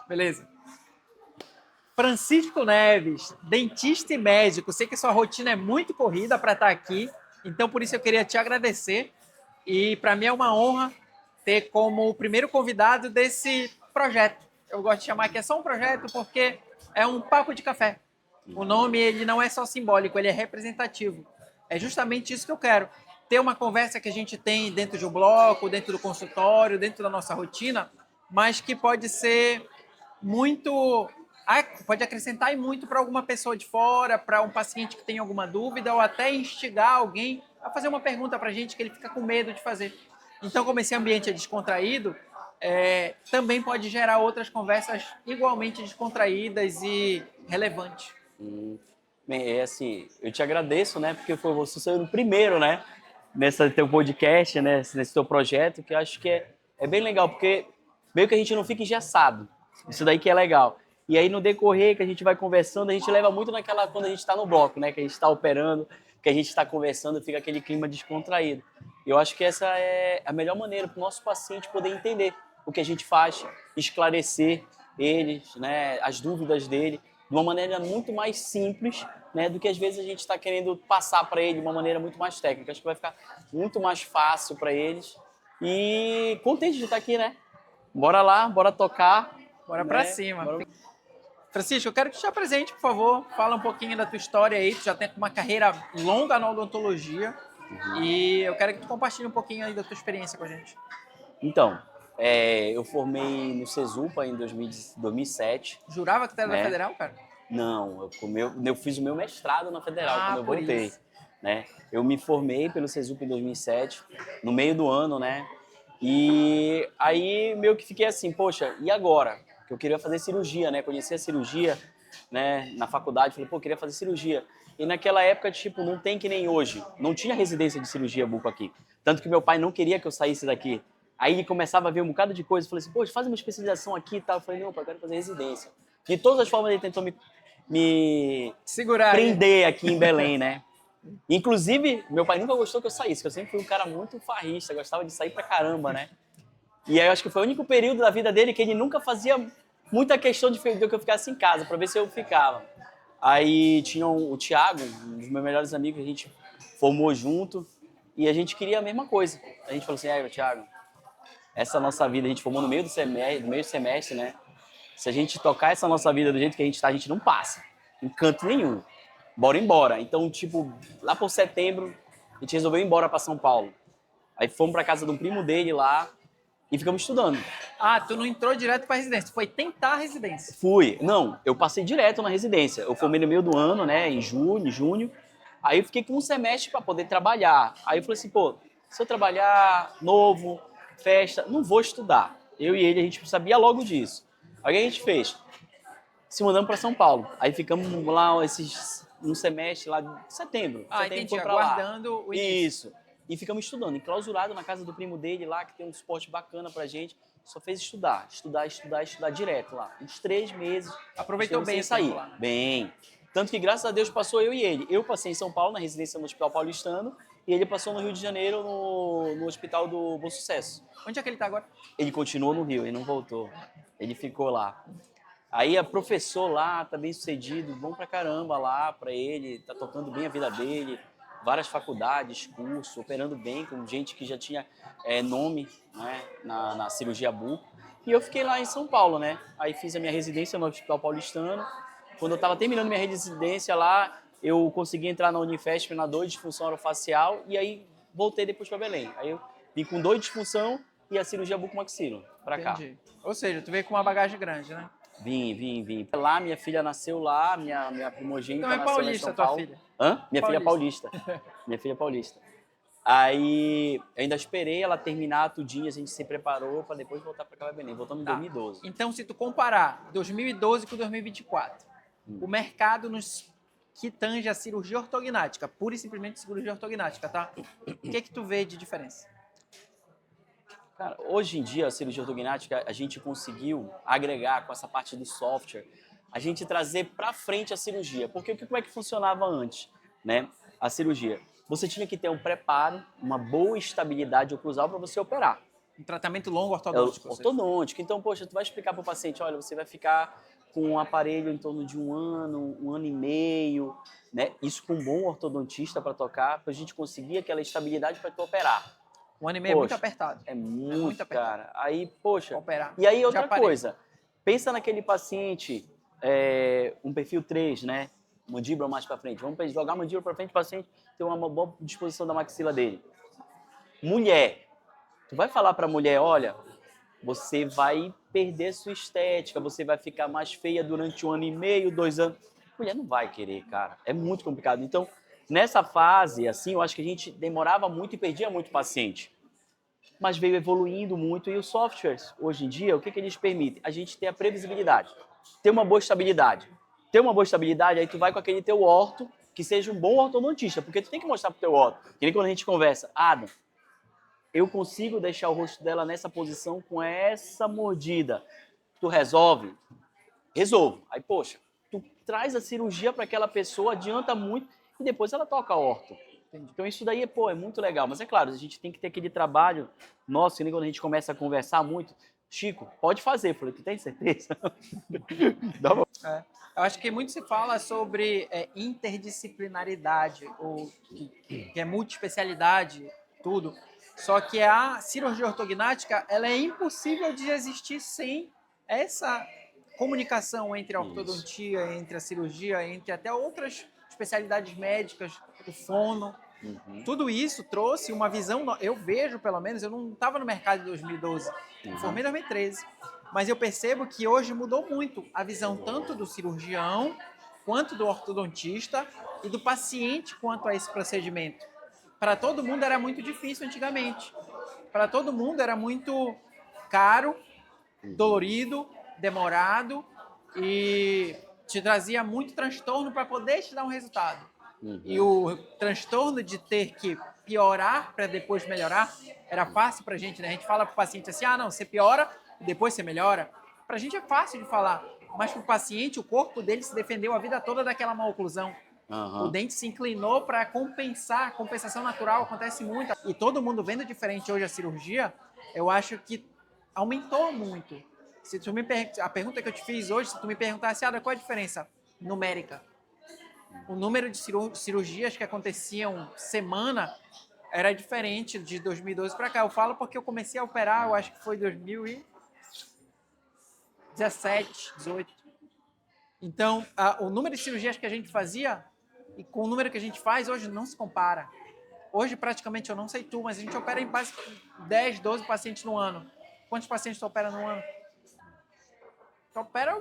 Beleza. Francisco Neves, dentista e médico. Sei que sua rotina é muito corrida para estar aqui, então por isso eu queria te agradecer. E para mim é uma honra ter como o primeiro convidado desse projeto. Eu gosto de chamar que é só um projeto porque é um papo de café. O nome ele não é só simbólico, ele é representativo. É justamente isso que eu quero. Ter uma conversa que a gente tem dentro de um bloco, dentro do consultório, dentro da nossa rotina, mas que pode ser muito, pode acrescentar e muito para alguma pessoa de fora, para um paciente que tem alguma dúvida ou até instigar alguém a fazer uma pergunta para a gente que ele fica com medo de fazer. Então, como esse ambiente é descontraído, também pode gerar outras conversas igualmente descontraídas e relevantes. Bem, é assim, eu te agradeço, né? Porque foi você sendo o primeiro, né? Nesse teu podcast, né? Nesse teu projeto, que eu acho que é bem legal, porque meio que a gente não fica engessado. Isso daí que é legal. E aí no decorrer que a gente vai conversando, a gente leva muito naquela quando a gente está no bloco, né? Que a gente está operando, que a gente está conversando, fica aquele clima descontraído. Eu acho que essa é a melhor maneira para o nosso paciente poder entender o que a gente faz, esclarecer eles, né? As dúvidas dele de uma maneira muito mais simples, né, do que às vezes a gente está querendo passar para ele de uma maneira muito mais técnica. Acho que vai ficar muito mais fácil para eles. E contente de estar aqui, né? Bora lá, bora tocar. Bora Né? para cima. Francisco, eu quero que te apresente, por favor. Fala um pouquinho da tua história aí. Tu já tem uma carreira longa na odontologia. E eu quero que tu compartilhe um pouquinho aí da tua experiência com a gente. Então, eu formei no Cesupa em 2007. Jurava que tu era da né? Federal, cara? Não, eu fiz o meu mestrado na Federal quando eu por voltei. isso. Né? Eu me formei pelo Cesupa em 2007, no meio do ano, né? E aí meio que fiquei assim, poxa, e agora? Que eu queria fazer cirurgia, né? Conheci a cirurgia, né? Na faculdade, falei, pô, eu queria fazer cirurgia. E naquela época, tipo, não tem que nem hoje. Não tinha residência de cirurgia buco aqui. Tanto que meu pai não queria que eu saísse daqui. Aí ele começava a ver um bocado de coisa. Falei assim, poxa, faz uma especialização aqui e tal. Eu falei, não, pai, eu quero fazer residência. De todas as formas, ele tentou me Segurar prender aqui em Belém, né? Inclusive, meu pai nunca gostou que eu saísse, porque eu sempre fui um cara muito farrista, gostava de sair pra caramba, né? E aí eu acho que foi o único período da vida dele que ele nunca fazia muita questão de que eu ficasse em casa, pra ver se eu ficava. Aí tinha o Thiago, um dos meus melhores amigos, a gente formou junto e a gente queria a mesma coisa. A gente falou assim, Thiago, essa nossa vida, a gente formou no meio do semestre, né? Se a gente tocar essa nossa vida do jeito que a gente tá, a gente não passa em canto nenhum. Bora embora. Então, tipo, lá por setembro, a gente resolveu ir embora para São Paulo. Aí fomos para casa de um primo dele lá e ficamos estudando. tu não entrou direto pra residência, foi tentar a residência. Não, eu passei direto na residência. Eu formei no meio do ano, né, em junho. Aí eu fiquei com um semestre para poder trabalhar. Aí eu falei assim, pô, se eu trabalhar novo, festa, não vou estudar. Eu e ele, a gente sabia logo disso. Aí o que a gente fez? Se mudamos para São Paulo. Aí ficamos lá um semestre lá de setembro. Setembro entendi, foi para aguardando lá. o início. Isso. E ficamos estudando, enclausurado na casa do primo dele lá, que tem um suporte bacana pra gente. Só fez estudar direto lá. Uns 3 meses. Aproveitou bem sem esse tempo sair. lá, né? Bem. Tanto que, graças a Deus, passou eu e ele. Eu passei em São Paulo, na residência no Hospital Paulistano, e ele passou no Rio de Janeiro, no Hospital do Bom Sucesso. Onde é que ele tá agora? Ele continuou no Rio, ele não voltou. Ele ficou lá. Aí a professor lá, tá bem sucedido, bom pra caramba lá pra ele, tá tocando bem a vida dele, várias faculdades, curso, operando bem com gente que já tinha nome, né, na cirurgia buco. E eu fiquei lá em São Paulo, né? Aí fiz a minha residência no Hospital Paulistano. Quando eu tava terminando minha residência lá, eu consegui entrar na Unifesp na dor de disfunção orofacial e aí voltei depois pra Belém. Aí eu vim com dor de disfunção e a cirurgia bucomaxilo pra cá. Entendi. Ou seja, tu veio com uma bagagem grande, né? Vim. Lá, minha filha nasceu lá, minha primogênita Então é nasceu lá em paulista São tua Paulo. filha? Hã? Minha filha é Paulista. paulista. Minha filha é paulista. Aí, eu ainda esperei ela terminar tudinho, a gente se preparou para depois voltar para Cabo Belém. Voltamos em 2012. Então, se tu comparar 2012 com 2024, o mercado que tange a cirurgia ortognática, pura e simplesmente cirurgia ortognática, tá? O que tu vê de diferença? Cara, hoje em dia, a cirurgia ortognática, a gente conseguiu agregar com essa parte do software, a gente trazer para frente a cirurgia. Porque como é que funcionava antes, né? A cirurgia. Você tinha que ter um preparo, uma boa estabilidade oclusal para você operar, Um tratamento longo É ortodôntico. ortodôntico. Então, poxa, tu vai explicar para o paciente, olha, você vai ficar com um aparelho em torno de um ano e meio, né? Isso com um bom ortodontista para tocar, para a gente conseguir aquela estabilidade para tu operar. Um ano e meio é muito apertado. É muito, cara. Aí, poxa. Operar. E aí, Já outra parei. coisa. Pensa naquele paciente, um perfil 3, né? Mandíbula mais para frente. Vamos jogar a mandíbula para frente, o paciente tem uma boa disposição da maxila dele. Mulher. Tu vai falar para a mulher, olha, você vai perder sua estética, você vai ficar mais feia durante 1 ano e meio, 2 anos. Mulher não vai querer, cara. É muito complicado. Então, nessa fase, assim, eu acho que a gente demorava muito e perdia muito paciente. Mas veio evoluindo muito e os softwares, hoje em dia, o que eles permitem? A gente ter a previsibilidade, ter uma boa estabilidade. Ter uma boa estabilidade, aí tu vai com aquele teu orto, que seja um bom ortodontista, porque tu tem que mostrar pro teu orto. Que nem quando a gente conversa, Adam, eu consigo deixar o rosto dela nessa posição com essa mordida. Tu resolve? Resolvo. Aí, poxa, tu traz a cirurgia para aquela pessoa, adianta muito e depois ela toca orto. Então isso daí, é muito legal. Mas é claro, a gente tem que ter aquele trabalho nosso, que nem quando a gente começa a conversar muito. Chico, pode fazer. Eu falei, tu tem certeza? Dá uma... Eu acho que muito se fala sobre interdisciplinaridade, ou que é multiespecialidade, tudo. Só que a cirurgia ortognática, ela é impossível de existir sem essa comunicação entre a ortodontia, entre a cirurgia, entre até outras especialidades médicas, o fono. Tudo isso trouxe uma visão, eu vejo pelo menos, eu não estava no mercado em 2012, formei em 2013, mas eu percebo que hoje mudou muito a visão tanto do cirurgião, quanto do ortodontista e do paciente quanto a esse procedimento. Para todo mundo era muito difícil antigamente. Para todo mundo era muito caro, dolorido, demorado e te trazia muito transtorno para poder te dar um resultado. E o transtorno de ter que piorar para depois melhorar era fácil para a gente, né? A gente fala para o paciente assim, não, você piora e depois você melhora. Para a gente é fácil de falar, mas para o paciente, o corpo dele se defendeu a vida toda daquela má oclusão. O dente se inclinou para compensar, a compensação natural acontece muito. E todo mundo vendo diferente hoje a cirurgia, eu acho que aumentou muito. Se tu a pergunta que eu te fiz hoje, se tu me perguntasse, qual é a diferença numérica? O número de cirurgias que aconteciam semana era diferente de 2012 para cá. Eu falo porque eu comecei a operar, eu acho que foi 2017, 18. Então, o número de cirurgias que a gente fazia e com o número que a gente faz hoje não se compara. Hoje, praticamente, eu não sei tu, mas a gente opera em base 10, 12 pacientes no ano. Quantos pacientes tu opera no ano? Tu opera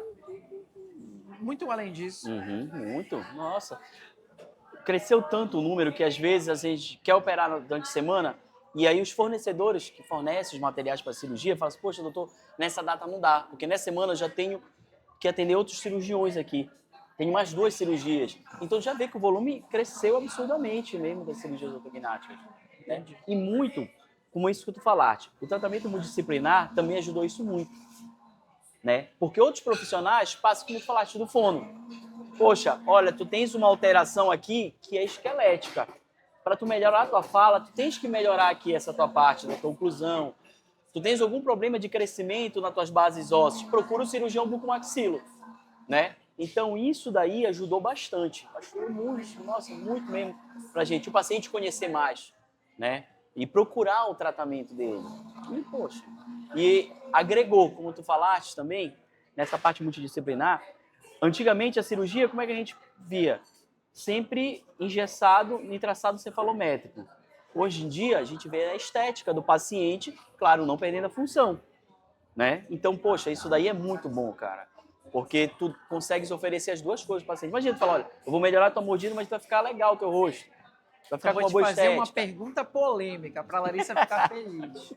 muito além disso. Muito. Nossa. Cresceu tanto o número que, às vezes, a gente quer operar durante a semana e aí os fornecedores que fornecem os materiais para a cirurgia falam assim, poxa, doutor, nessa data não dá, porque nessa semana eu já tenho que atender outros cirurgiões aqui. Tenho mais 2 cirurgias. Então já vê que o volume cresceu absurdamente mesmo das cirurgias ortognáticas. Né? E muito, como isso que tu falaste, o tratamento multidisciplinar também ajudou isso muito. Né? Porque outros profissionais passam, como tu falaste, do fono. Poxa, olha, tu tens uma alteração aqui que é esquelética. Para tu melhorar a tua fala, tu tens que melhorar aqui essa tua parte da tua oclusão. Tu tens algum problema de crescimento nas tuas bases ósseas, procura o cirurgião bucomaxilo, né? Então, isso daí ajudou bastante. Ajudou muito, nossa, muito mesmo pra gente, o paciente conhecer mais, né? E procurar o tratamento dele. E, poxa, e agregou, como tu falaste também, nessa parte multidisciplinar, antigamente a cirurgia, como é que a gente via? Sempre engessado em traçado cefalométrico. Hoje em dia, a gente vê a estética do paciente, claro, não perdendo a função, né? Então, poxa, isso daí é muito bom, cara. Porque tu consegues oferecer as duas coisas para o paciente. Imagina tu falar, olha, eu vou melhorar a tua mordida, mas vai ficar legal o teu rosto. Vai ficar com uma boa estética. Eu vou te fazer uma pergunta polêmica para a Larissa ficar feliz.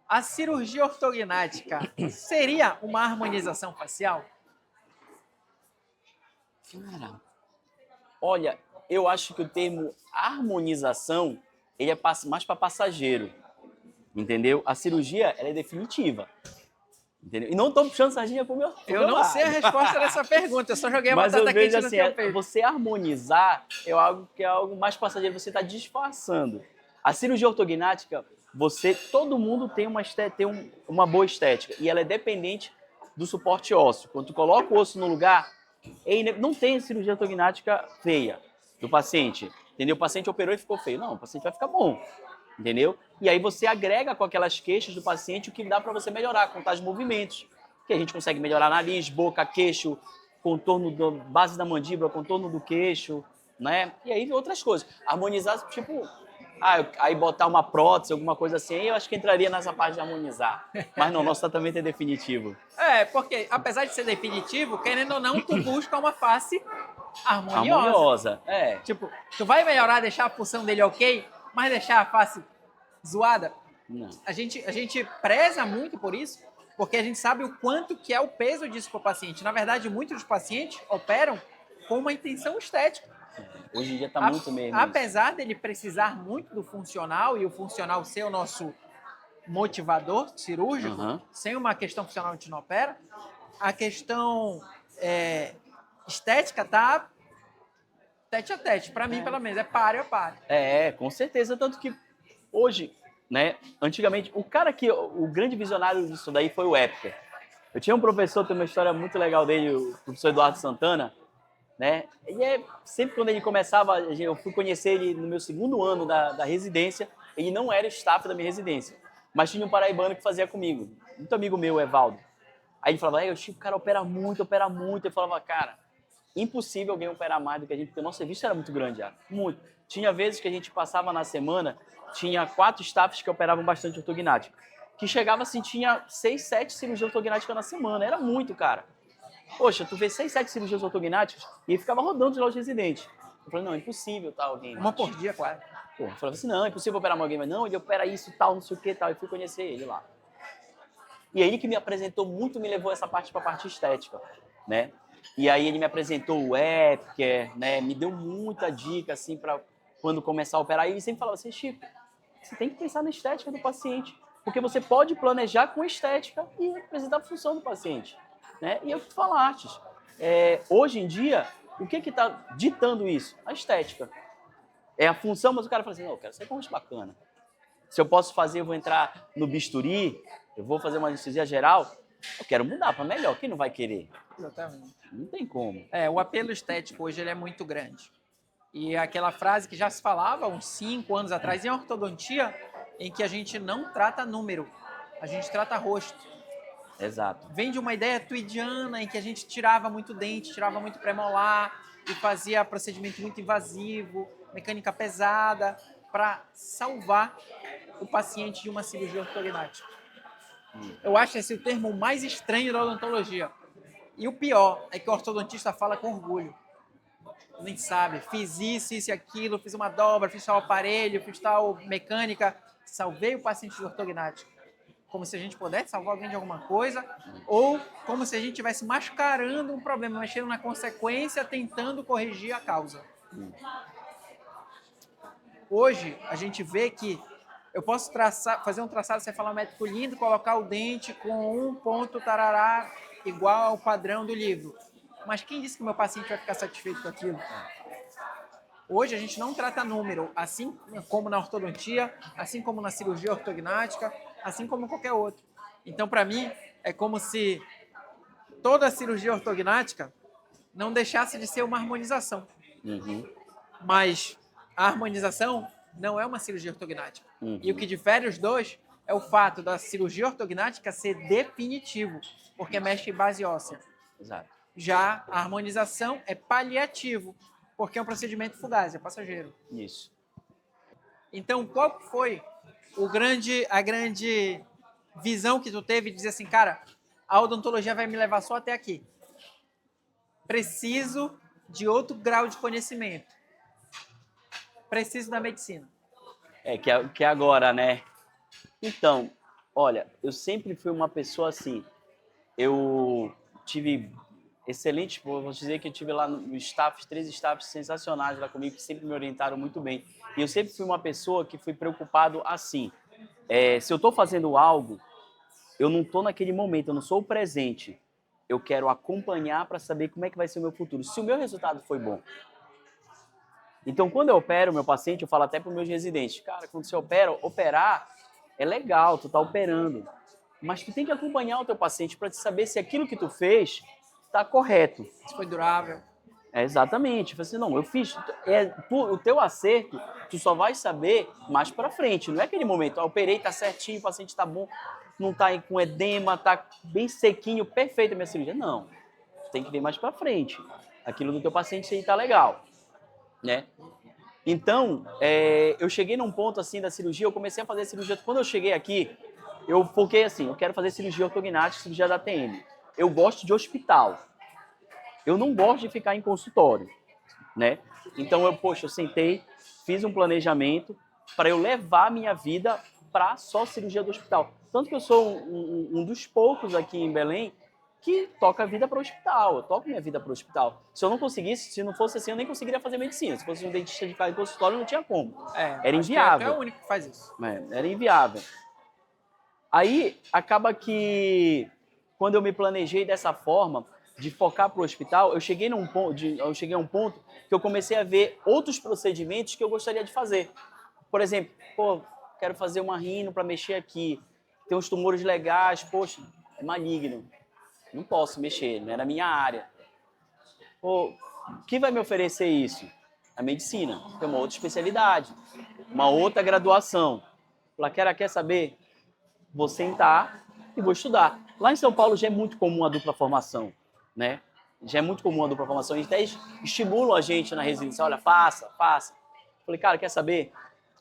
A cirurgia ortognática seria uma harmonização facial? Cara, olha, eu acho que o termo harmonização, ele é mais para passageiro, entendeu? A cirurgia, ela é definitiva, entendeu? E não estou puxando sardinha pro meu Eu não sei a resposta dessa pergunta, eu só joguei a batata quente no teu peito. Você harmonizar é algo mais passageiro, você está disfarçando. A cirurgia ortognática, todo mundo tem uma boa estética e ela é dependente do suporte ósseo. Quando tu coloca o osso no lugar, não tem cirurgia ortognática feia do paciente, entendeu? O paciente operou e ficou feio. Não, o paciente vai ficar bom, entendeu? E aí você agrega com aquelas queixas do paciente o que dá para você melhorar, com tais movimentos, que a gente consegue melhorar nariz, boca, queixo, contorno da base da mandíbula, contorno do queixo, né? E aí outras coisas. Harmonizar, tipo, aí botar uma prótese, alguma coisa assim, eu acho que entraria nessa parte de harmonizar. Mas não, nosso tratamento é definitivo. Porque apesar de ser definitivo, querendo ou não, tu busca uma face harmoniosa. Harmoniosa, é. Tipo, tu vai melhorar, deixar a função dele ok, mas deixar a face zoada? Não. A gente preza muito por isso, porque a gente sabe o quanto que é o peso disso para o paciente. Na verdade, muitos dos pacientes operam com uma intenção estética. Hoje em dia está muito mesmo. Apesar dele precisar muito do funcional e o funcional ser o nosso motivador cirúrgico, sem uma questão funcional a gente não opera, a questão estética tá tete a tete. Para mim, pelo menos, é páreo a páreo. Com certeza. Tanto que hoje, né, antigamente, o grande visionário disso daí foi o Epker. Eu tinha um professor, tem uma história muito legal dele, o professor Eduardo Santana, né? Ele sempre quando ele começava, eu fui conhecer ele no meu segundo ano da residência, ele não era staff da minha residência, mas tinha um paraibano que fazia comigo, muito amigo meu, Evaldo. Aí ele falava, o Chico, cara, opera muito. Eu falava, cara, impossível alguém operar mais do que a gente, porque o nosso serviço era muito grande já, muito. Tinha vezes que a gente passava na semana, tinha 4 staffs que operavam bastante ortognática, que chegava assim, tinha 6, 7 cirurgias ortognáticas na semana, era muito, cara. Poxa, tu vê 6, 7 cirurgias ortognáticas e ele ficava rodando de loja de residente. Eu falei, não, é impossível, tal, alguém. Uma por dia, quase. Pô, eu falava assim, não, é impossível operar mais alguém, mas não, ele opera isso, tal, não sei o que, tal. E fui conhecer ele lá. E aí ele que me apresentou muito, me levou essa parte para a parte estética, né? E aí ele me apresentou o Epker, né? Me deu muita dica, assim, para quando começar a operar. E ele sempre falava assim, Chico, você tem que pensar na estética do paciente, porque você pode planejar com estética e apresentar a função do paciente, né? E é o que tu falaste. Hoje em dia, o que está ditando isso? A estética. É a função, mas o cara fala assim, não, eu quero ser mais bacana. Se eu posso fazer, eu vou entrar no bisturi, eu vou fazer uma anestesia geral, eu quero mudar para melhor. Quem não vai querer? Exatamente. Não tem como. O apelo estético hoje ele é muito grande. E aquela frase que já se falava uns 5 anos atrás em ortodontia, em que a gente não trata número, a gente trata rosto. Exato. Vem de uma ideia tweediana em que a gente tirava muito dente, tirava muito premolar e fazia procedimento muito invasivo, mecânica pesada, para salvar o paciente de uma cirurgia ortognática. Eu acho esse o termo mais estranho da odontologia. E o pior é que o ortodontista fala com orgulho. Nem sabe, fiz isso e aquilo, fiz uma dobra, fiz tal aparelho, fiz tal mecânica, salvei o paciente de ortognática. Como se a gente pudesse salvar alguém de alguma coisa, ou como se a gente estivesse mascarando um problema, mexendo na consequência, tentando corrigir a causa. Hoje, a gente vê que eu posso fazer um traçado cefalométrico lindo, colocar o dente com um ponto tarará igual ao padrão do livro. Mas quem disse que o meu paciente vai ficar satisfeito com aquilo? Hoje a gente não trata número, assim como na ortodontia, assim como na cirurgia ortognática, assim como qualquer outro. Então, para mim, é como se toda a cirurgia ortognática não deixasse de ser uma harmonização. Mas a harmonização não é uma cirurgia ortognática. E o que difere os dois é o fato da cirurgia ortognática ser definitivo, porque mexe em base óssea. Exato. Já a harmonização é paliativo, porque é um procedimento fugaz, é passageiro. Isso. Então, qual foi a grande visão que tu teve de dizer assim, cara, a odontologia vai me levar só até aqui. Preciso de outro grau de conhecimento. Preciso da medicina. Que agora, né? Então, olha, eu sempre fui uma pessoa assim, eu tive excelente, vou dizer que eu tive lá no staff, 3 staffs sensacionais lá comigo, que sempre me orientaram muito bem. E eu sempre fui uma pessoa que fui preocupado assim, se eu estou fazendo algo, eu não estou naquele momento, eu não sou o presente. Eu quero acompanhar para saber como é que vai ser o meu futuro, se o meu resultado foi bom. Então, quando eu opero o meu paciente, eu falo até para os meus residentes, cara, quando você operar, é legal, tu tá operando, mas tu tem que acompanhar o teu paciente para saber se aquilo que tu fez está correto. Se foi durável. Exatamente. Eu falei assim, não, eu fiz. O teu acerto, tu só vai saber mais pra frente. Não é aquele momento, operei, tá certinho, o paciente tá bom, não tá aí com edema, tá bem sequinho, perfeita a minha cirurgia. Não. Tu tem que ver mais pra frente. Aquilo do teu paciente aí tá legal, né? Então, eu cheguei num ponto assim da cirurgia, eu comecei a fazer cirurgia. Quando eu cheguei aqui, eu foquei assim, eu quero fazer cirurgia ortognática, cirurgia da TM. Eu gosto de hospital. Eu não gosto de ficar em consultório, né? Então, eu sentei, fiz um planejamento para eu levar a minha vida para só cirurgia do hospital. Tanto que eu sou um dos poucos aqui em Belém que toca a vida para o hospital. Eu toco minha vida para o hospital. Se eu não conseguisse, se não fosse assim, eu nem conseguiria fazer medicina. Se fosse um dentista de ficar em consultório, não tinha como. Era inviável. É o único que faz isso. Era inviável. Aí, acaba que, quando eu me planejei dessa forma, de focar para o hospital, eu cheguei a um ponto que eu comecei a ver outros procedimentos que eu gostaria de fazer. Por exemplo, quero fazer uma rino para mexer aqui, tem uns tumores legais, poxa, é maligno, não posso mexer, não é na minha área. O que vai me oferecer isso? A medicina, tem uma outra especialidade, uma outra graduação. Quer saber? Vou sentar e vou estudar. Lá em São Paulo já é muito comum a dupla formação, né? Já é muito comum a dupla formação. Eles até estimulam a gente na residência. Olha, faça. Falei, cara, quer saber?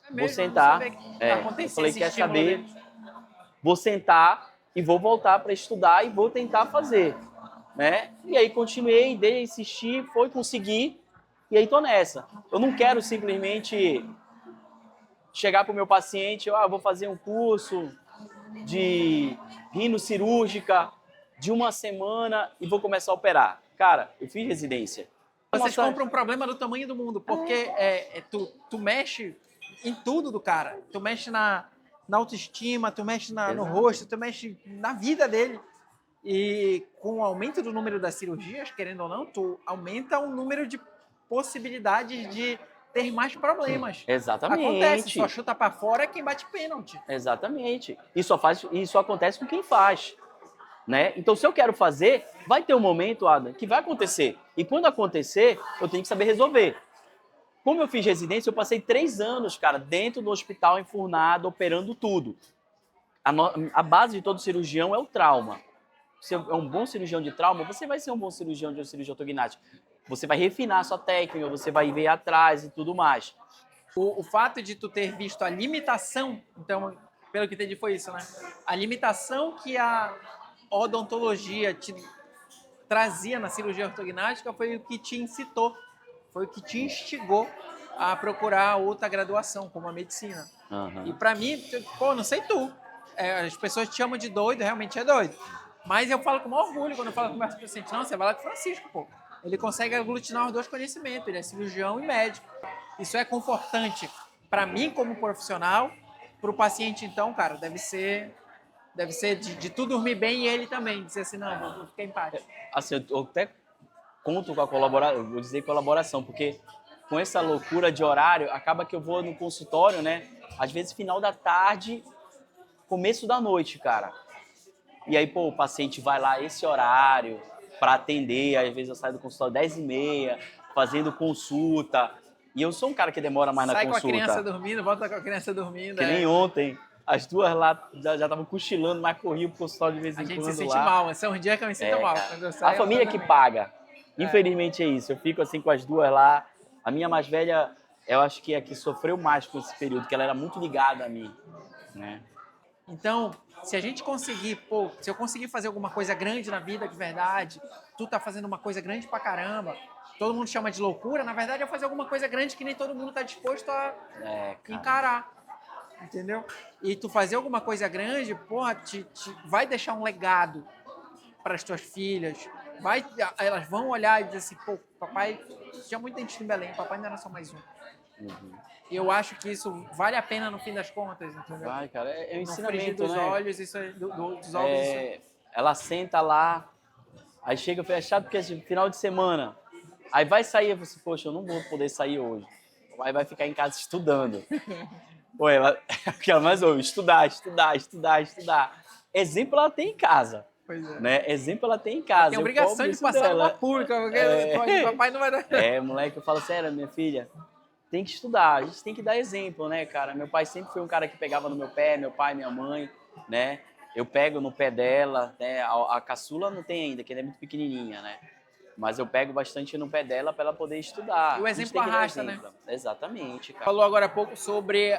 Vou sentar. Eu falei, quer saber? Vou sentar e vou voltar para estudar e vou tentar fazer, né? E aí continuei, insisti, consegui. E aí tô nessa. Eu não quero simplesmente chegar para o meu paciente, vou fazer um curso de rinocirúrgica de uma semana e vou começar a operar. Cara, eu fiz residência. Vocês compram um problema do tamanho do mundo, porque tu mexe em tudo do cara. Tu mexe na autoestima, tu mexe no rosto, tu mexe na vida dele. E com o aumento do número das cirurgias, querendo ou não, tu aumenta o número de possibilidades de ter mais problemas. Exatamente. Acontece, só chuta para fora quem bate pênalti. Exatamente. E só acontece com quem faz, né? Então, se eu quero fazer, vai ter um momento, Adam, que vai acontecer. E quando acontecer, eu tenho que saber resolver. Como eu fiz residência, eu passei 3 anos, cara, dentro do hospital, enfurnado, operando tudo. A base de todo cirurgião é o trauma. Se é um bom cirurgião de trauma, você vai ser um bom cirurgião de cirurgia ortognática. Você vai refinar a sua técnica, você vai ver atrás e tudo mais. O fato de tu ter visto a limitação, então, pelo que entendi foi isso, né? A limitação que a odontologia te trazia na cirurgia ortognática foi o que te incitou, foi o que te instigou a procurar outra graduação, como a medicina. Uhum. E pra mim, não sei tu, as pessoas te chamam de doido, realmente é doido. Mas eu falo com o maior orgulho quando eu falo com meus pacientes, não, você vai lá com o Francisco, pô. Ele consegue aglutinar os dois conhecimentos, ele é cirurgião e médico. Isso é confortante para mim como profissional, para o paciente então, cara, deve ser de tu dormir bem e ele também, dizer assim, não, vou ficar em paz. Assim, eu até conto com a colaboração, vou dizer colaboração, porque com essa loucura de horário, acaba que eu vou no consultório, né, às vezes final da tarde, começo da noite, cara. E aí, o paciente vai lá esse horário para atender, às vezes eu saio do consultório 10h30, fazendo consulta. E eu sou um cara que demora mais na consulta. Sai com a criança dormindo, volta com a criança dormindo. Que nem ontem. As duas lá já estavam cochilando, mas corriam pro consultório de vez em quando lá. A gente se sente mal, são uns dias que eu me sinto mal. Quando eu saio, a família que paga. Infelizmente é isso. Eu fico assim com as duas lá. A minha mais velha, eu acho que é a que sofreu mais com esse período, que ela era muito ligada a mim, né? Então, se a gente conseguir, se eu conseguir fazer alguma coisa grande na vida de verdade, tu tá fazendo uma coisa grande pra caramba, todo mundo chama de loucura, na verdade é fazer alguma coisa grande que nem todo mundo tá disposto a encarar, entendeu? E tu fazer alguma coisa grande, vai deixar um legado para as tuas filhas, elas vão olhar e dizer assim, papai tinha muito dentista em Belém, papai ainda era só mais um. Uhum. E eu acho que isso vale a pena no fim das contas, entendeu? Vai, cara, é um ensinamento, dos né? olhos, dos olhos. Ela senta lá, aí chega, é chato porque é final de semana. Aí vai sair, eu falo assim, poxa, eu não vou poder sair hoje. Aí vai ficar em casa estudando. Ou ela, o que ela mais ouve, estudar, estudar, estudar, estudar. Exemplo ela tem em casa, Pois é. né? Exemplo ela tem em casa. Tem Eu obrigação cobro de isso passar numa dela. pública, porque papai não vai dar. Moleque, eu falo sério, minha filha, tem que estudar, a gente tem que dar exemplo, né, cara? Meu pai sempre foi um cara que pegava no meu pé, meu pai, minha mãe, né? Eu pego no pé dela, né? A caçula não tem ainda, que ela é muito pequenininha, né? Mas eu pego bastante no pé dela para ela poder estudar. E o A gente exemplo tem que dar arrasta, né? exemplo. Exatamente, cara. Falou agora há pouco sobre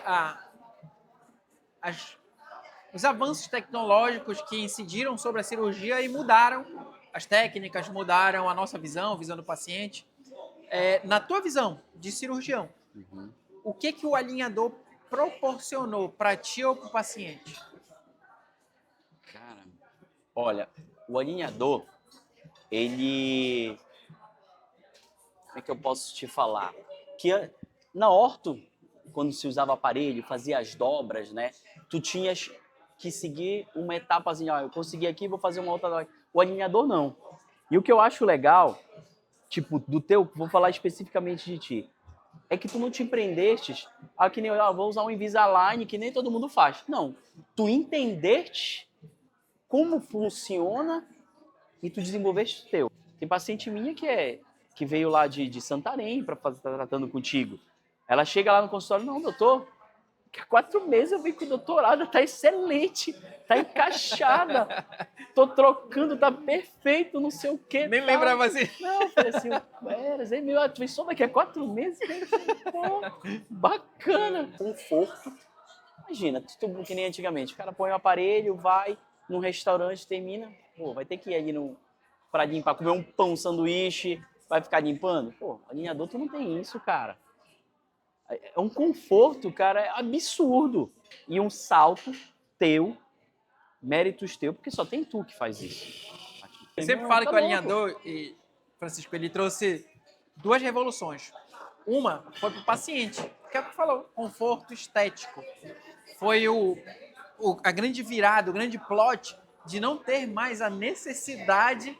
os avanços tecnológicos que incidiram sobre a cirurgia e mudaram as técnicas, mudaram a nossa visão, a visão do paciente. Na tua visão de cirurgião, o que o alinhador proporcionou para ti ou para o paciente? Cara, olha, o alinhador, ele... Como é que eu posso te falar? Que na orto, quando se usava aparelho, fazia as dobras, né? Tu tinhas que seguir uma etapazinha. Ó, eu consegui aqui, vou fazer uma outra dobra. O alinhador, não. E o que eu acho legal, tipo, do teu, vou falar especificamente de ti, é que tu não te empreendestes a que nem, vou usar um Invisalign, que nem todo mundo faz. Não. Tu entendeste como funciona e tu desenvolveste o teu. Tem paciente minha que veio lá de Santarém para estar tratando contigo. Ela chega lá no consultório, não, doutor, que há 4 meses eu venho com o doutorado, tá excelente, tá encaixada, tô trocando, tá perfeito, não sei o quê. Nem tá. lembrava assim. Não, eu falei assim, tu vem só daqui a 4 meses? Pô, bacana. Conforto. Imagina, tudo que nem antigamente. O cara põe o aparelho, vai num restaurante, termina, pô, vai ter que ir ali pra limpar, comer um pão, um sanduíche, vai ficar limpando? Pô, alinhador tu não tem isso, cara. É um conforto, cara, é absurdo. E um salto teu, méritos teu, porque só tem tu que faz isso. Eu sempre falo que o alinhador, Francisco, ele trouxe 2 revoluções. Uma foi para o paciente, que é o que falou, conforto estético. Foi a grande virada, o grande plot de não ter mais a necessidade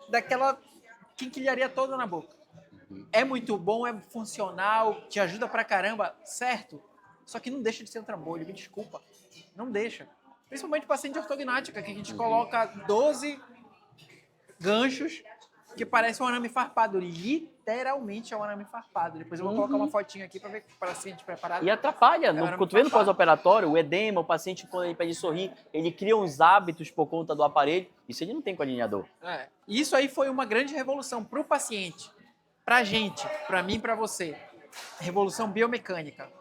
daquela quinquilharia toda na boca. É muito bom, é funcional, te ajuda pra caramba, certo? Só que não deixa de ser um trambolho, me desculpa. Não deixa. Principalmente paciente ortognática, que a gente coloca 12 ganchos que parece um arame farpado. Literalmente é um arame farpado. Depois eu vou colocar uma fotinha aqui para ver o paciente preparado. E atrapalha. Quando tu vê no pós-operatório, o edema, o paciente, quando ele pede sorrir, ele cria uns hábitos por conta do aparelho. Isso ele não tem com o alinhador. Isso aí foi uma grande revolução para o paciente, para a gente, para mim e para você. Revolução biomecânica.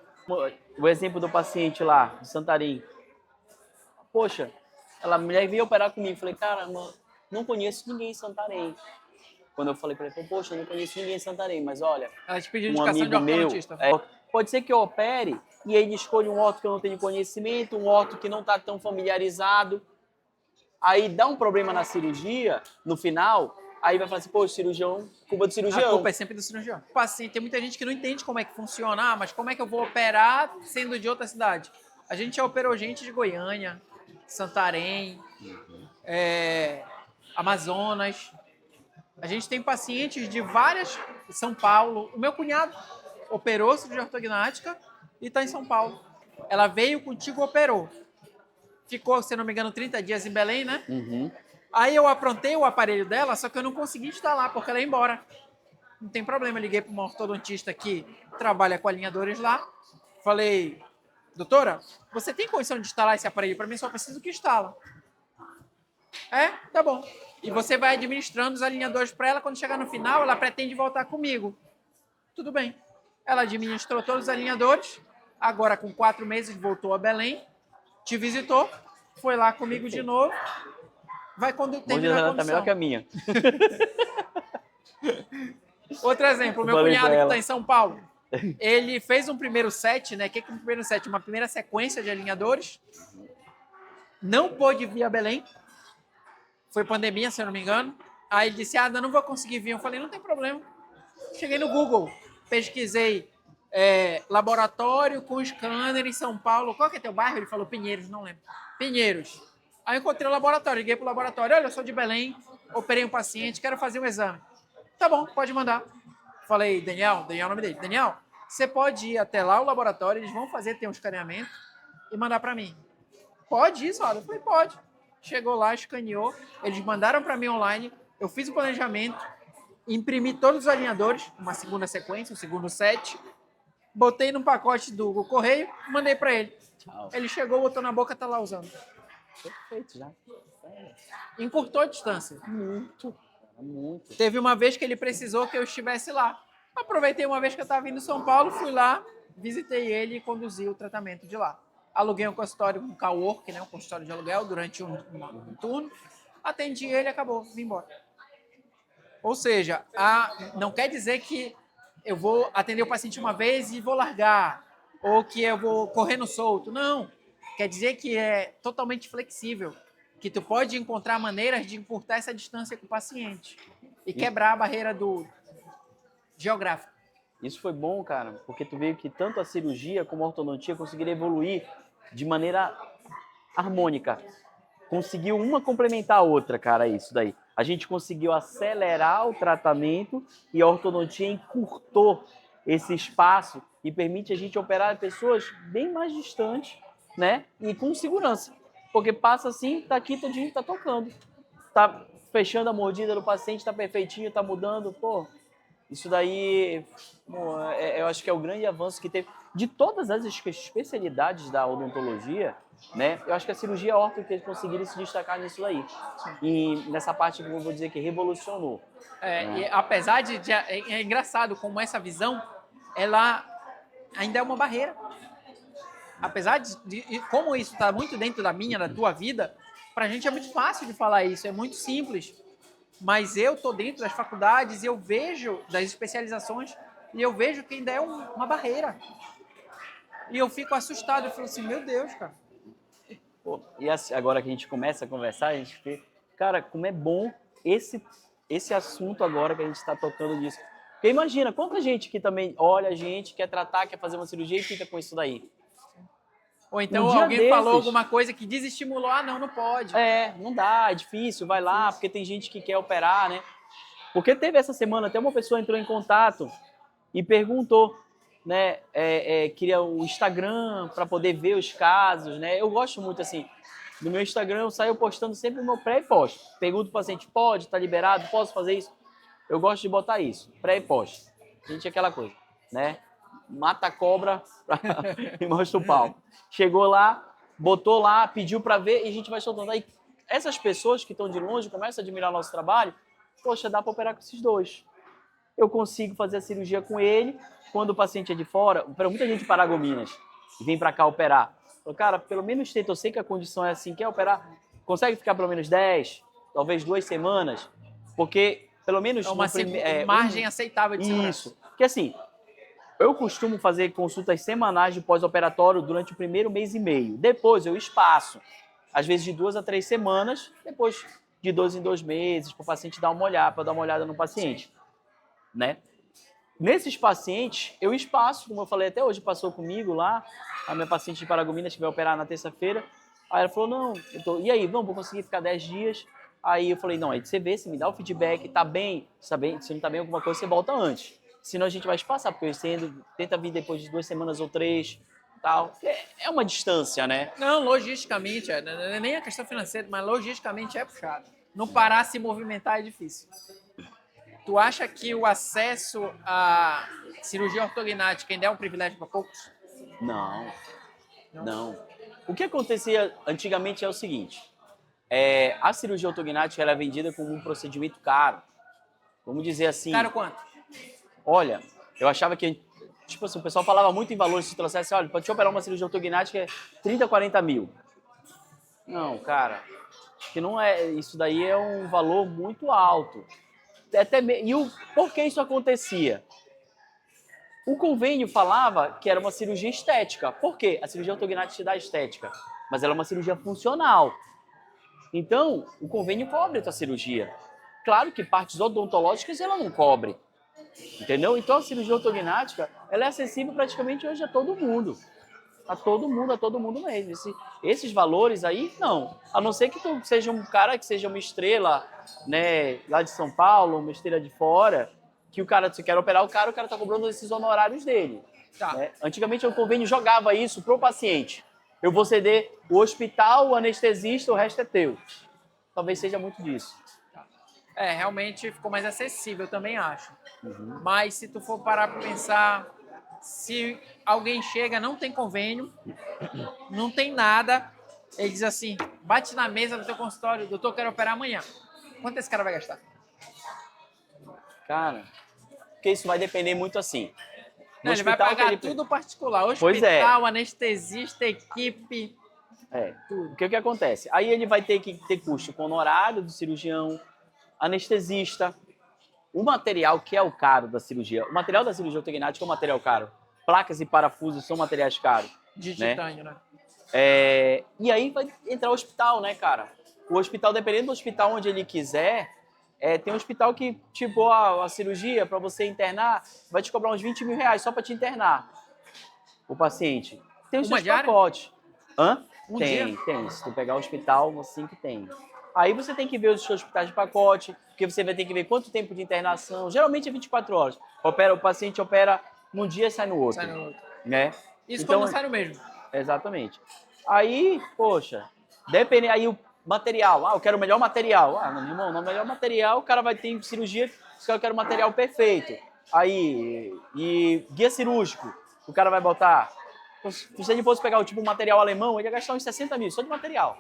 O exemplo do paciente lá, de Santarém. Poxa, a mulher veio operar comigo. Falei, cara, não conheço ninguém em Santarém. Quando eu falei para ele, poxa, eu não conheço ninguém em Santarém, mas olha, ela te pediu um indicação amigo de meu, pode ser que eu opere e ele escolha um orto que eu não tenho conhecimento, um orto que não está tão familiarizado. Aí dá um problema na cirurgia, no final, aí vai falar assim, pô, cirurgião, culpa do cirurgião. A culpa é sempre do cirurgião. O paciente, tem muita gente que não entende como é que funciona, mas como é que eu vou operar sendo de outra cidade? A gente já operou gente de Goiânia, Santarém, Amazonas. A gente tem pacientes de várias... São Paulo. O meu cunhado operou cirurgia ortognática e está em São Paulo. Ela veio contigo, operou. Ficou, se não me engano, 30 dias em Belém, né? Aí eu aprontei o aparelho dela, só que eu não consegui instalar, porque ela ia embora. Não tem problema, eu liguei para uma ortodontista que trabalha com alinhadores lá. Falei, doutora, você tem condição de instalar esse aparelho para mim? Só preciso que instala. Tá bom. E você vai administrando os alinhadores para ela. Quando chegar no final, ela pretende voltar comigo. Tudo bem. Ela administrou todos os alinhadores. Agora, com 4 meses, voltou a Belém. Te visitou. Foi lá comigo de novo. Vai quando terminar a condução. Tá melhor que a minha. Outro exemplo. O meu cunhado que está em São Paulo. Ele fez um primeiro set, né? O que é um primeiro set? Uma primeira sequência de alinhadores. Não pôde vir a Belém. Foi pandemia, se eu não me engano. Aí ele disse, eu não vou conseguir vir. Eu falei, não tem problema. Cheguei no Google, pesquisei laboratório com scanner em São Paulo. Qual que é teu bairro? Ele falou Pinheiros, não lembro. Pinheiros. Aí eu encontrei o laboratório, liguei pro laboratório. Olha, eu sou de Belém, operei um paciente, quero fazer um exame. Tá bom, pode mandar. Falei, Daniel é o nome dele. Daniel, você pode ir até lá o laboratório, eles vão fazer, tem um escaneamento e mandar para mim. Pode isso, Aldo? Eu falei, pode. Chegou lá, escaneou, eles mandaram para mim online, eu fiz o planejamento, imprimi todos os alinhadores, uma segunda sequência, um segundo set, botei num pacote do correio, mandei para ele. Tchau. Ele chegou, botou na boca, tá lá usando. Perfeito já. Encurtou a distância. Muito. Muito. Teve uma vez que ele precisou que eu estivesse lá. Aproveitei uma vez que eu estava vindo em São Paulo, fui lá, visitei ele e conduzi o tratamento de lá. Aluguei um consultório com cowork, né, um consultório de aluguel durante um turno. Atendi ele e acabou, vim embora. Ou seja, não quer dizer que eu vou atender o paciente uma vez e vou largar, ou que eu vou correndo solto. Não. Quer dizer que é totalmente flexível, que tu pode encontrar maneiras de encurtar essa distância com o paciente e quebrar a barreira do geográfico. Isso foi bom, cara, porque tu veio que tanto a cirurgia como a ortodontia conseguiram evoluir de maneira harmônica. Conseguiu uma complementar a outra, cara, isso daí. A gente conseguiu acelerar o tratamento e a ortodontia encurtou esse espaço e permite a gente operar pessoas bem mais distantes, né? E com segurança. Porque passa assim, tá aqui todinho, tá tocando. Tá fechando a mordida do paciente, tá perfeitinho, tá mudando, pô. Isso daí, pô, eu acho que é o grande avanço que teve. De todas as especialidades da odontologia, né? Eu acho que a cirurgia orto que eles conseguiram se destacar nisso daí. E nessa parte que eu vou dizer que revolucionou. Né? E apesar é engraçado como essa visão, ela ainda é uma barreira. Apesar de como isso está muito dentro da minha, da tua vida, pra gente é muito fácil de falar isso, é muito simples. Mas eu tô dentro das faculdades e eu vejo das especializações e eu vejo que ainda é uma barreira. E eu fico assustado, eu falo assim, meu Deus, cara. Pô, e assim, agora que a gente começa a conversar, a gente vê, cara, como é bom esse assunto agora que a gente está tocando disso. Porque imagina, quanta gente que também olha a gente, quer tratar, quer fazer uma cirurgia e fica com isso daí. Ou então alguém falou alguma coisa que desestimulou, não pode. Não dá, é difícil, vai lá, porque tem gente que quer operar, né? Porque teve essa semana, até uma pessoa entrou em contato e perguntou, né, queria o Instagram para poder ver os casos, né? Eu gosto muito, assim, no meu Instagram eu saio postando sempre o meu pré e pós. Pergunto pro paciente, pode, tá liberado, posso fazer isso? Eu gosto de botar isso, pré e pós. Gente, aquela coisa, né? Mata a cobra e mostra o pau. Chegou lá, botou lá, pediu para ver e a gente vai soltando. Aí essas pessoas que estão de longe começam a admirar o nosso trabalho. Poxa, dá para operar com esses dois. Eu consigo fazer a cirurgia com ele. Quando o paciente é de fora, para muita gente de Paragominas e vem para cá operar. Falo, cara, pelo menos tenta, eu sei que a condição é assim, quer operar? Consegue ficar pelo menos 10, talvez 2 semanas? Porque pelo menos... É uma margem aceitável de segurança. Isso. Porque assim, eu costumo fazer consultas semanais de pós-operatório durante o primeiro mês e meio. Depois eu espaço, às vezes de 2 a 3 semanas, depois de 2 em 2 meses, para o paciente dar uma olhada, para dar uma olhada no paciente. Né? Nesses pacientes, eu espaço, como eu falei até hoje, passou comigo lá, a minha paciente de Paragominas que vai operar na terça-feira. Aí ela falou, não, e aí, vou conseguir ficar 10 dias? Aí eu falei, não, aí você vê, você me dá o feedback, tá bem, se não tá bem alguma coisa, você volta antes. Senão a gente vai espaçar, porque você tenta vir depois de 2 semanas ou 3, tal. É uma distância, né? Não, logisticamente, não é nem a questão financeira, mas logisticamente é puxado. No Pará se movimentar é difícil. Tu acha que o acesso à cirurgia ortognática ainda é um privilégio para poucos? Não. O que acontecia antigamente é o seguinte, a cirurgia ortognática era vendida como um procedimento caro. Vamos dizer assim... Caro quanto? Olha, eu achava que, tipo assim, o pessoal falava muito em valores, se trouxesse, olha, para te operar uma cirurgia ortognática é 30, 40 mil. Não, cara, que não é, isso daí é um valor muito alto. Por que isso acontecia? O convênio falava que era uma cirurgia estética. Por quê? A cirurgia ortognática te dá estética, mas ela é uma cirurgia funcional. Então, o convênio cobre a tua cirurgia. Claro que partes odontológicas ela não cobre. Entendeu? Então a cirurgia ortognática, ela é acessível praticamente hoje a todo mundo. A todo mundo mesmo. Esses valores aí, não. A não ser que tu seja um cara que seja uma estrela, né, lá de São Paulo, uma estrela de fora, que o cara, se quer operar o cara tá cobrando esses honorários dele. Tá. Né? Antigamente o convênio jogava isso pro paciente. Eu vou ceder o hospital, o anestesista, o resto é teu. Talvez seja muito disso. Realmente ficou mais acessível, eu também acho. Mas se tu for parar para pensar, se alguém chega, não tem convênio, não tem nada, ele diz assim, bate na mesa do teu consultório, doutor, quero operar amanhã. Quanto esse cara vai gastar? Cara, porque isso vai depender muito assim. No Não, ele vai hospital que pagar ele- tudo particular, Pois é. hospital, anestesista, equipe. O que acontece? Aí ele vai ter que ter custo com honorário do cirurgião, anestesista, o material que é o caro da cirurgia. O material da cirurgia ortognática é um material caro. Placas e parafusos são materiais caros. De né? titânio, né? E aí vai entrar o hospital, né, cara? O hospital, dependendo do hospital onde ele quiser, tem um hospital que, tipo, a cirurgia, para você internar, vai te cobrar uns 20 mil reais só para te internar o paciente. Tem os Uma seus diária? pacotes. Hã? Um tem, dia? tem. Se tu pegar o hospital, assim que tem. Aí você tem que ver os seus hospitais de pacote, porque você vai ter que ver quanto tempo de internação. Geralmente é 24 horas. O paciente opera num dia e sai no outro. Sai no outro. Né? Isso Então, quando não sai no mesmo. exatamente. Aí, poxa, depende aí o material. Eu quero o melhor material. Meu irmão, no melhor material, o cara vai ter cirurgia, se eu quero o material perfeito. Aí, e guia cirúrgico, o cara vai botar. Se ele fosse pegar o tipo material alemão, ele ia gastar uns 60 mil só de material.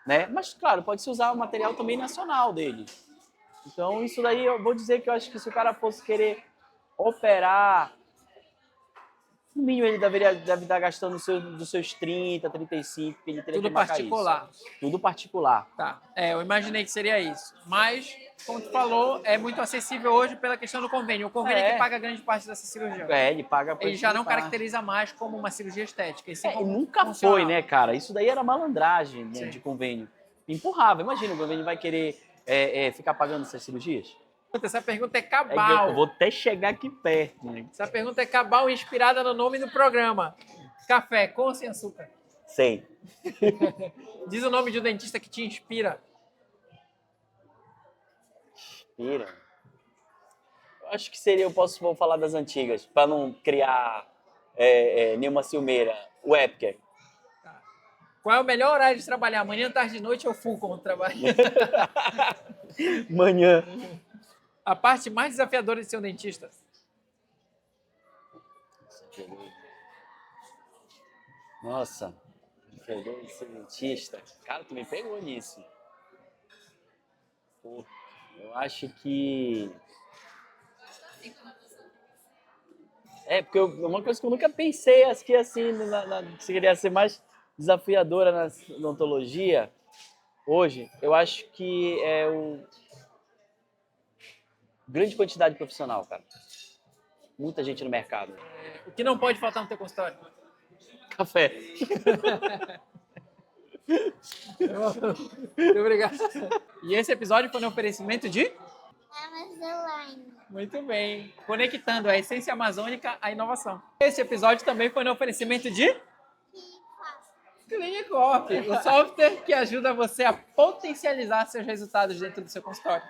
Né? Mas, claro, pode-se usar o material também nacional dele. Então, isso daí eu vou dizer que eu acho que se o cara fosse querer operar, no mínimo ele deve estar gastando dos seus 30, 35, que ele teria Tudo que marcar particular. isso. Tudo particular. Tá. Eu imaginei que seria isso. Mas, como tu falou, é muito acessível hoje pela questão do convênio. O convênio é que paga grande parte dessa cirurgia. Ele paga pra Ele já não facilitar. caracteriza mais como uma cirurgia estética. E nunca foi, né, cara? Isso daí era malandragem, né, de convênio. Empurrava. Imagina, o convênio vai querer ficar pagando essas cirurgias? Essa pergunta é cabal. Eu vou até chegar aqui perto. Né? Essa pergunta é cabal inspirada no nome do programa. Café com ou sem açúcar? Sei. Diz o nome de um dentista que te inspira. Inspira? Eu acho que seria, vou falar das antigas, para não criar nenhuma ciumeira. O Epker. Qual é o melhor horário de trabalhar? Manhã, tarde, noite ou full como trabalho? Manhã. A parte mais desafiadora de ser um dentista? Nossa, desafiador de ser dentista. Cara, tu me pegou nisso. Pô, eu acho que... porque uma coisa que eu nunca pensei, acho que assim, se queria ser mais desafiadora na odontologia, hoje, eu acho que é grande quantidade de profissional, cara. Muita gente no mercado. O que não pode faltar no teu consultório? Café. Muito obrigado. E esse episódio foi no oferecimento de? Amazon. Muito bem. Conectando a essência amazônica à inovação. Esse episódio também foi no oferecimento de? Clinicorp, o software que ajuda você a potencializar seus resultados dentro do seu consultório.